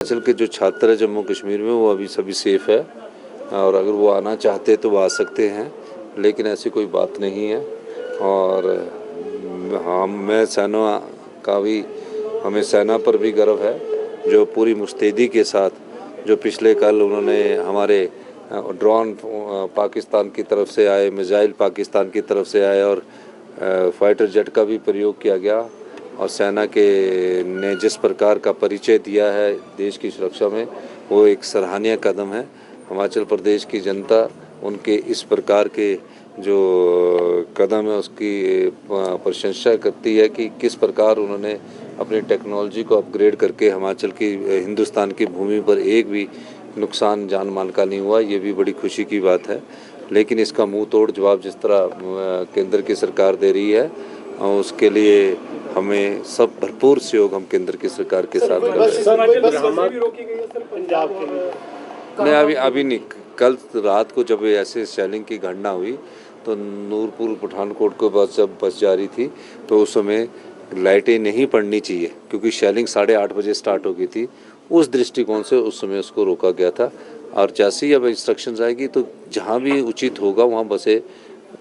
हिमाचल के जो छात्र हैं जम्मू कश्मीर में वो अभी सभी सेफ़ है और अगर वो आना चाहते तो वो आ सकते हैं, लेकिन ऐसी कोई बात नहीं है। और हाँ, मैं सेना का भी हमें सेना पर भी गर्व है, जो पूरी मुस्तैदी के साथ जो पिछले कल उन्होंने हमारे ड्रोन पाकिस्तान की तरफ से आए, मिसाइल पाकिस्तान की तरफ से आए और फाइटर जेट का भी प्रयोग किया गया और सेना के ने जिस प्रकार का परिचय दिया है देश की सुरक्षा में, वो एक सराहनीय कदम है। हिमाचल प्रदेश की जनता उनके इस प्रकार के जो कदम है उसकी प्रशंसा करती है कि किस प्रकार उन्होंने अपनी टेक्नोलॉजी को अपग्रेड करके हिमाचल की हिंदुस्तान की भूमि पर एक भी नुकसान जान माल का नहीं हुआ। ये भी बड़ी खुशी की बात है, लेकिन इसका मुंह तोड़ जवाब जिस तरह केंद्र की सरकार दे रही है उसके लिए हमें सब भरपूर सहयोग हम केंद्र की सरकार के साथ कर रहे हैं। नहीं, अभी नहीं। कल रात को जब ऐसे शेलिंग की घटना हुई तो नूरपुर पठानकोट के पास जब बस जा रही थी तो उस समय लाइटें नहीं पड़नी चाहिए, क्योंकि शेलिंग 8:30 बजे स्टार्ट हो गई थी। उस दृष्टिकोण से उस समय उसको रोका गया था। और जैसे ही अब इंस्ट्रक्शंस आएगी तो जहाँ भी उचित होगा वहाँ बसें,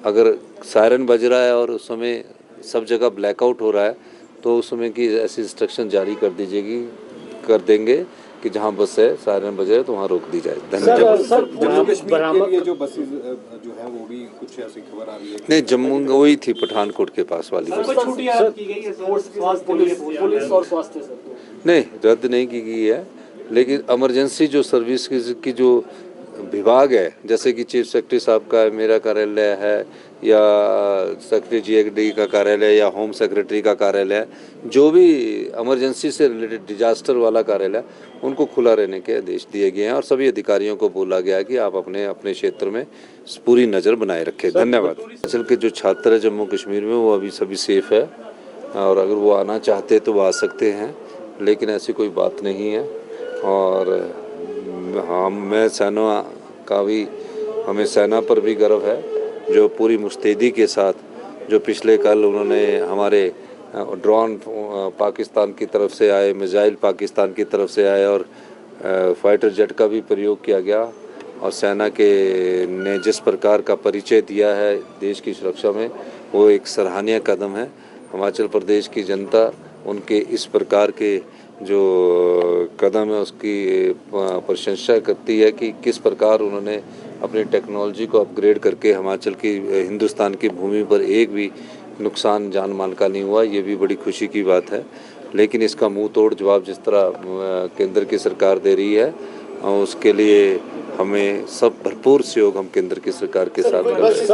अगर सायरन बज रहा है और उस समय सब जगह ब्लैकआउट हो रहा है तो उस समय की ऐसी इंस्ट्रक्शन जारी कर देंगे कि जहाँ बस है सायरन बजे तो वहाँ रोक दी जाए। धन्यवाद। जम्मू कश्मीर के लिए जो बसेस जो है वो भी कुछ ऐसी खबर आ रही है? नहीं, जम्मू वही थी पठानकोट के पास वाली बस। नहीं, रद्द नहीं की गई है, लेकिन इमरजेंसी जो सर्विस की जो विभाग है, जैसे कि चीफ सेक्रेटरी साहब का मेरा कार्यालय है या सेक्रेटरी GAD का कार्यालय या होम सेक्रेटरी का कार्यालय, जो भी इमरजेंसी से रिलेटेड डिजास्टर वाला कार्यालय, उनको खुला रहने के आदेश दिए गए हैं और सभी अधिकारियों को बोला गया है कि आप अपने अपने क्षेत्र में पूरी नज़र बनाए रखें। धन्यवाद। हिमाचल के जो छात्र हैं जम्मू कश्मीर में वो अभी सभी सेफ़ है और अगर वो आना चाहते तो वो आ सकते हैं, लेकिन ऐसी कोई बात नहीं है। और हाँ, मैं सेना का भी हमें सेना पर भी गर्व है, जो पूरी मुस्तैदी के साथ जो पिछले कल उन्होंने हमारे ड्रोन पाकिस्तान की तरफ से आए, मिसाइल पाकिस्तान की तरफ से आए और फाइटर जेट का भी प्रयोग किया गया और सेना के ने जिस प्रकार का परिचय दिया है देश की सुरक्षा में, वो एक सराहनीय कदम है। हिमाचल प्रदेश की जनता उनके इस प्रकार के जो कदम है उसकी प्रशंसा करती है कि किस प्रकार उन्होंने अपनी टेक्नोलॉजी को अपग्रेड करके हिमाचल की हिंदुस्तान की भूमि पर एक भी नुकसान जान माल का नहीं हुआ। ये भी बड़ी खुशी की बात है, लेकिन इसका मुंह तोड़ जवाब जिस तरह केंद्र की सरकार दे रही है उसके लिए हमें सब भरपूर सहयोग हम केंद्र की सरकार के साथ कर रहे हैं।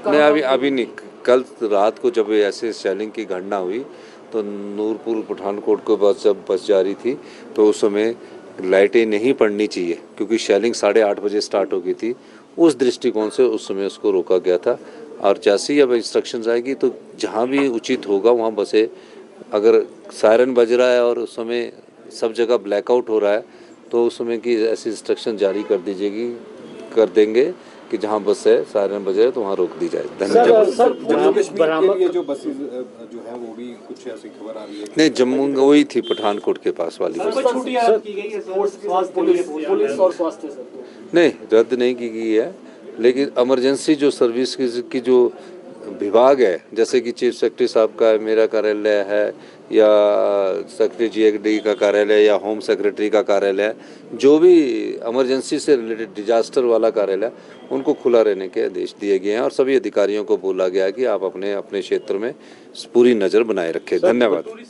नहीं, अभी नहीं। कल रात को जब ऐसे शेलिंग की घटना हुई तो नूरपुर पठानकोट के पास जब बस जा रही थी तो उस समय लाइटें नहीं पड़नी चाहिए, क्योंकि शेलिंग 8:30 बजे स्टार्ट हो गई थी। उस दृष्टिकोण से उस समय उसको रोका गया था और जैसे ही अब इंस्ट्रक्शंस आएगी तो जहाँ भी उचित होगा वहाँ बसें, अगर सायरन बज रहा है और उस समय सब जगह ब्लैकआउट हो रहा है तो उस समय की ऐसी इंस्ट्रक्शन जारी कर देंगे कि जहाँ बस है सायरन बजे तो वहाँ रोक दी जाए। धन्यवाद। जम्मू कश्मीर के लिए जो बसेस जो है वो भी कुछ ऐसी खबर आ रही है? नहीं, जम्मू वही थी पठानकोट के पास वाली बस। नहीं, रद्द नहीं की गई है, लेकिन इमरजेंसी जो सर्विस की जो विभाग है, जैसे कि चीफ सेक्रेटरी साहब का मेरा कार्यालय है या सेक्रेटरी GAD का कार्यालय या होम सेक्रेटरी का कार्यालय, जो भी इमरजेंसी से रिलेटेड डिजास्टर वाला कार्यालय, उनको खुला रहने के आदेश दिए गए हैं और सभी अधिकारियों को बोला गया है कि आप अपने अपने क्षेत्र में पूरी नज़र बनाए रखें। धन्यवाद।